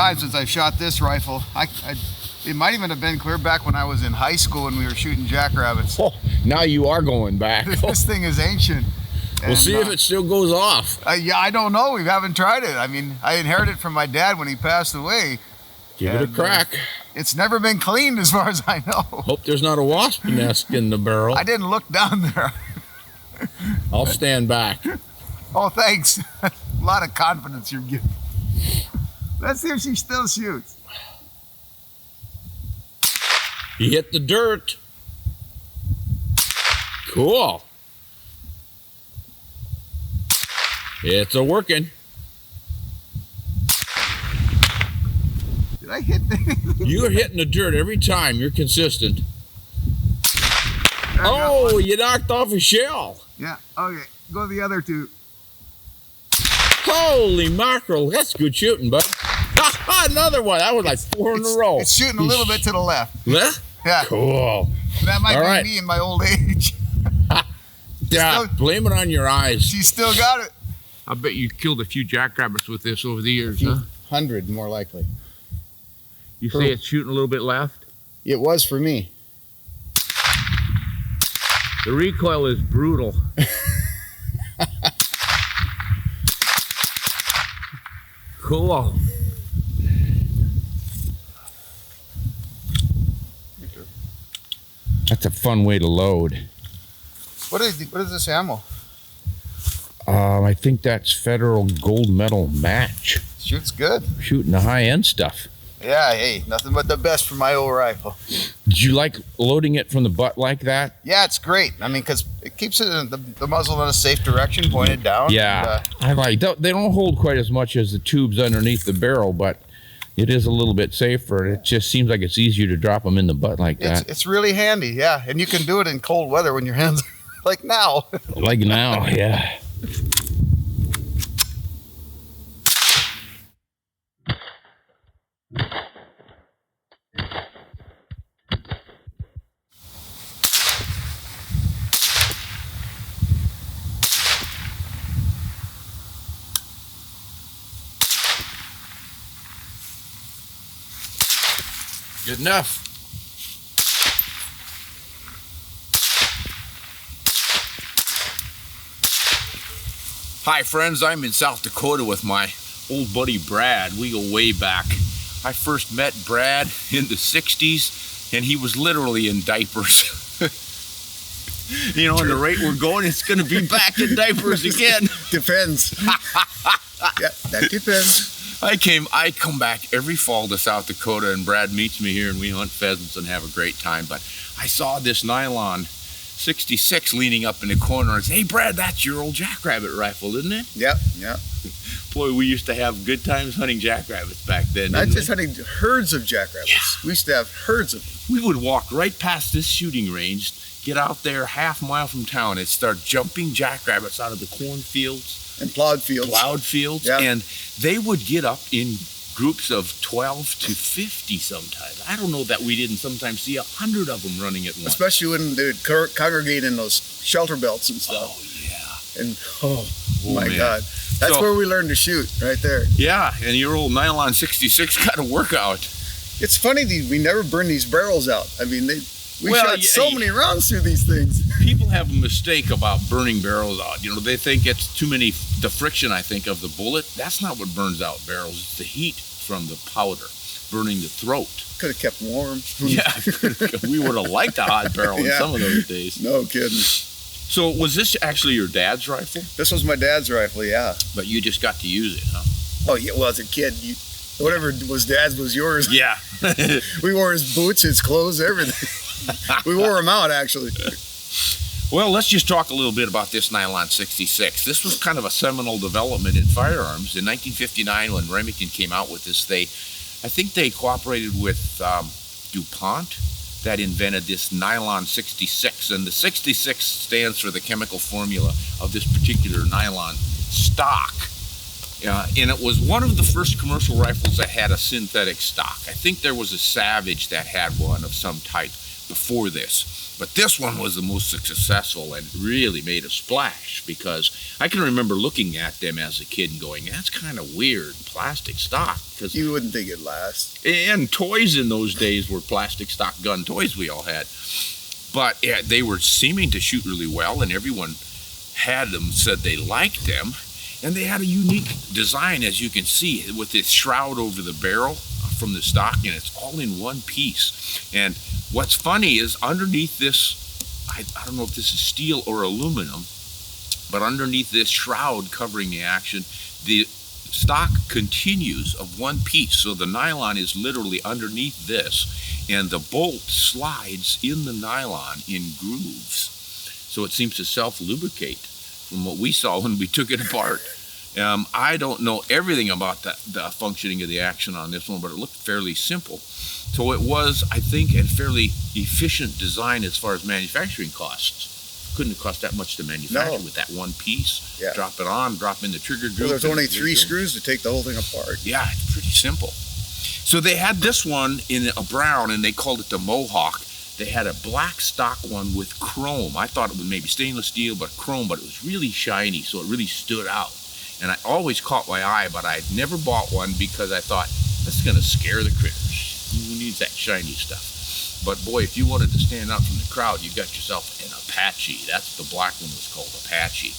time since I shot this rifle. It might even have been clear back when I was in high school when we were shooting jackrabbits. Oh, now you are going back. This thing is ancient. We'll see if it still goes off. Yeah, I don't know. We haven't tried it. I mean, I inherited it from my dad when he passed away. Give it a crack. It's never been cleaned as far as I know. Hope there's not a wasp nest in the barrel. I didn't look down there. I'll stand back. Oh, thanks. A lot of confidence you're giving. Let's see if she still shoots. He hit the dirt. Cool. It's a working. Did I hit anything? You're hitting the dirt every time. You're consistent. Oh, you knocked off a shell. Yeah, okay. Go the other two. Holy mackerel. That's good shooting, bud. Another one. That was like 4 in a row. It's shooting a little bit to the left. Left? Yeah. Cool. That might be me in my old age. Yeah, blame it on your eyes. She still got it. I bet you killed a few jackrabbits with this over the years, huh? 100 more likely. You say it's shooting a little bit left? It was for me. The recoil is brutal. Cool. That's a fun way to load. What is this ammo? I think that's Federal Gold Medal Match. Shoots good. Shooting the high-end stuff. Yeah, hey, nothing but the best for my old rifle. Did you like loading it from the butt like that? Yeah, it's great. I mean, because it keeps it in the muzzle in a safe direction, pointed down. Yeah, I like. They don't hold quite as much as the tubes underneath the barrel, but it is a little bit safer. It just seems like it's easier to drop them in the butt like that. It's really handy, yeah. And you can do it in cold weather when your hands are like now. Like now, yeah. Good enough. Hi friends, I'm in South Dakota with my old buddy Brad. We go way back. I first met Brad in the 60s and he was literally in diapers. You know, and the rate we're going, it's gonna be back in diapers again. Depends. Yeah, that depends. I come back every fall to South Dakota and Brad meets me here and we hunt pheasants and have a great time. But I saw this Nylon 66 leaning up in the corner and said, hey Brad, that's your old jackrabbit rifle, isn't it? Yep, yep. Boy, we used to have good times hunting jackrabbits back then. Not just hunting herds of jackrabbits. Yeah. We used to have herds of them. We would walk right past this shooting range, get out there half a mile from town and start jumping jackrabbits out of the cornfields. And plowed fields. Yeah. And they would get up in groups of 12 to 50 sometimes. I don't know that we didn't sometimes see 100 of them running at once. Especially when they would congregate in those shelter belts and stuff. Oh, yeah. And, oh my man. God. That's where we learned to shoot, right there. Yeah, and your old Nylon 66 got a workout. It's funny, we never burned these barrels out. I mean, we shot so many rounds through these things. People have a mistake about burning barrels out. You know, they think it's too many, the friction, I think, of the bullet. That's not what burns out barrels. It's the heat from the powder burning the throat. Could have kept warm. Yeah, we would have liked a hot barrel in some of those days. No kidding. So was this actually your dad's rifle? This was my dad's rifle, yeah. But you just got to use it, huh? Oh, yeah, well, as a kid, whatever was dad's was yours. Yeah. We wore his boots, his clothes, everything. We wore them out, actually. Well, let's just talk a little bit about this Nylon 66. This was kind of a seminal development in firearms. In 1959, when Remington came out with this, I think they cooperated with DuPont that invented this Nylon 66. And the 66 stands for the chemical formula of this particular nylon stock. And it was one of the first commercial rifles that had a synthetic stock. I think there was a Savage that had one of some type. before this. But this one was the most successful and really made a splash, because I can remember looking at them as a kid and going, that's kind of weird, plastic stock. Because You wouldn't think it'd last. and toys in those days were plastic stock gun toys we all had. But yeah, they were seeming to shoot really well, and everyone had them, said they liked them. And they had a unique design, as you can see, with this shroud over the barrel from the stock, and it's all in one piece. And what's funny is underneath this, I don't know if this is steel or aluminum, but underneath this shroud covering the action, the stock continues of one piece. So the nylon is literally underneath this, and the bolt slides in the nylon in grooves. So it seems to self-lubricate from what we saw when we took it apart. I don't know everything about the functioning of the action on this one, but it looked fairly simple. So it was, I think, a fairly efficient design as far as manufacturing costs. Couldn't have cost that much to manufacture with that one piece. Yeah. Drop it on, drop in the trigger group. Well, there's only 3 screws to take the whole thing apart. Yeah, it's pretty simple. So they had this one in a brown, and they called it the Mohawk. They had a black stock one with chrome. I thought it was maybe stainless steel, but chrome, but it was really shiny, so it really stood out. And I always caught my eye, but I'd never bought one because I thought, that's gonna scare the critters. Who needs that shiny stuff? But boy, if you wanted to stand out from the crowd, you got yourself an Apache. That's the black one was called Apache.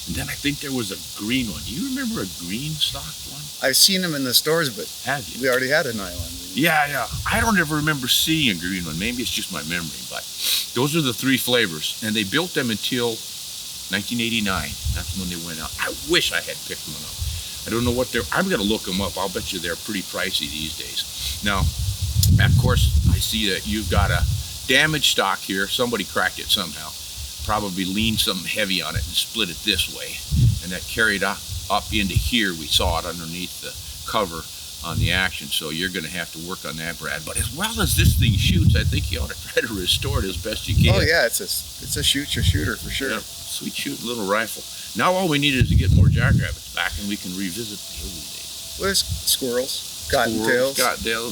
And then I think there was a green one. Do you remember a green stock one? I've seen them in the stores, but Have you? we already had a nylon. Yeah. I don't ever remember seeing a green one. Maybe it's just my memory, but those are the 3 flavors. And they built them until 1989. That's when they went out. I wish I had picked one up. I don't know what they're, I'm gonna look them up. I'll bet you they're pretty pricey these days. Now, of course, I see that you've got a damaged stock here. Somebody cracked it somehow. Probably leaned something heavy on it and split it this way. And that carried up into here. We saw it underneath the cover on the action. So you're gonna have to work on that, Brad. But as well as this thing shoots, I think you ought to try to restore it as best you can. Oh yeah, it's a shooter for sure. Yeah, sweet shooting little rifle. Now all we need is to get more jackrabbits back, and we can revisit the old days. Well, there's squirrels, cottontails,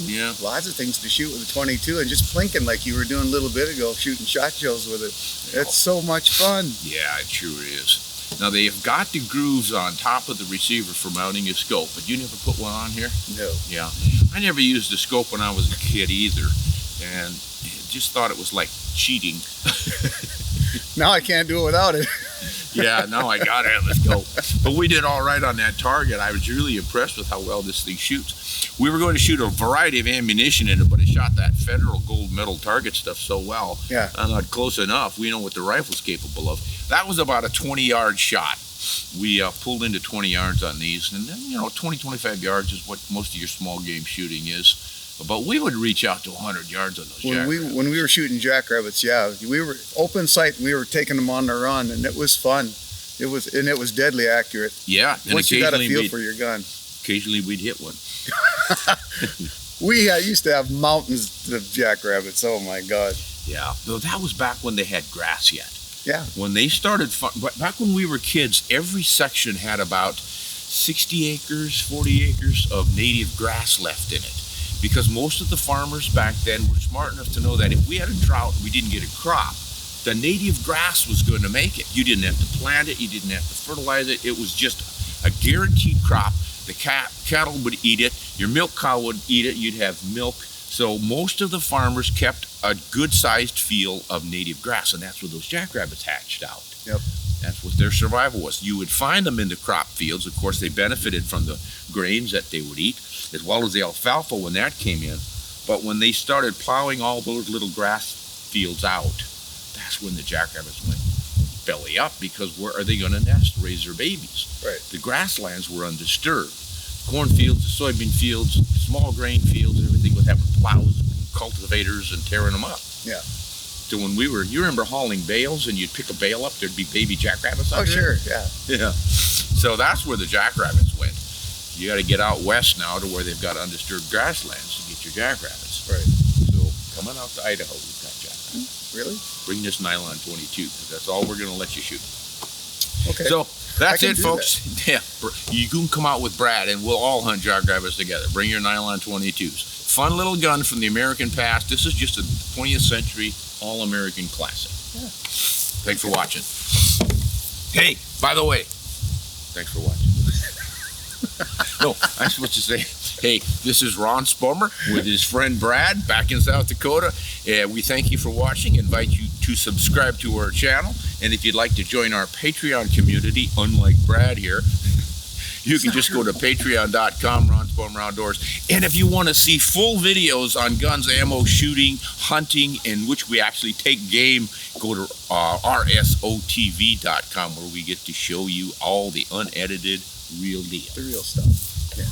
Yeah. lots of things to shoot with a 22, and just plinking like you were doing a little bit ago, shooting shot shells with it. It's so much fun. Yeah, it sure is. Now they have got the grooves on top of the receiver for mounting a scope, but you never put one on here? No. Yeah. I never used a scope when I was a kid either, and just thought it was like cheating. Now I can't do it without it. Yeah, now I gotta have a scope. But we did all right on that target. I was really impressed with how well this thing shoots. We were going to shoot a variety of ammunition in it, but it shot that federal gold medal target stuff so well. Yeah. Not close enough. We know what the rifle's capable of. That was about a 20-yard shot. We pulled into 20 yards on these, and then, 20, 25 yards is what most of your small game shooting is. But we would reach out to 100 yards on those jackrabbits. When we were shooting jackrabbits, yeah, we were open sight. We were taking them on the run, and it was fun. It was deadly accurate. Yeah, and Once you got a occasionally feel for your gun. Occasionally we'd hit one. We used to have mountains of jackrabbits. Oh my God. Yeah, though that was back when they had grass yet. Yeah. When they started, back when we were kids, every section had about 60 acres, 40 acres of native grass left in it. Because most of the farmers back then were smart enough to know that if we had a drought and we didn't get a crop, the native grass was going to make it. You didn't have to plant it, you didn't have to fertilize it. It was just a guaranteed crop. The cattle would eat it, your milk cow would eat it, you'd have milk. So most of the farmers kept a good-sized field of native grass, and that's where those jackrabbits hatched out. Yep. That's what their survival was. You would find them in the crop fields. Of course, they benefited from the grains that they would eat, as well as the alfalfa when that came in. But when they started plowing all those little grass fields out, that's when the jackrabbits went belly up, because where are they going to nest, raise their babies? Right. The grasslands were undisturbed. Cornfields, the soybean fields, small grain fields, everything was having plows and cultivators and tearing them up. Yeah. So when you remember hauling bales, and you'd pick a bale up, there'd be baby jackrabbits Oh, under it? sure. Yeah. Yeah. So that's where the jackrabbits went. You got to get out west now to where they've got undisturbed grasslands to get your jackrabbits. Right. So coming out to Idaho, we've got jackrabbits. Really? Bring this nylon 22, because that's all we're going to let you shoot. Okay. So that's I can it, do folks. Yeah, you can come out with Brad, and we'll all hunt jackrabbits together. Bring your nylon 22s. fun little gun from the American past. This is just a 20th century all-American classic. Yeah. Thanks for watching. Hey, by the way, thanks for watching. No, I'm supposed to say, hey, this is Ron Spomer with his friend Brad back in South Dakota. We thank you for watching, invite you to subscribe to our channel, and if you'd like to join our Patreon community, unlike Brad here, you can just go to patreon.com, Ron Spomer Outdoors. And if you want to see full videos on guns, ammo, shooting, hunting, in which we actually take game, go to rsotv.com, where we get to show you all the unedited real deal. The real stuff. Yeah.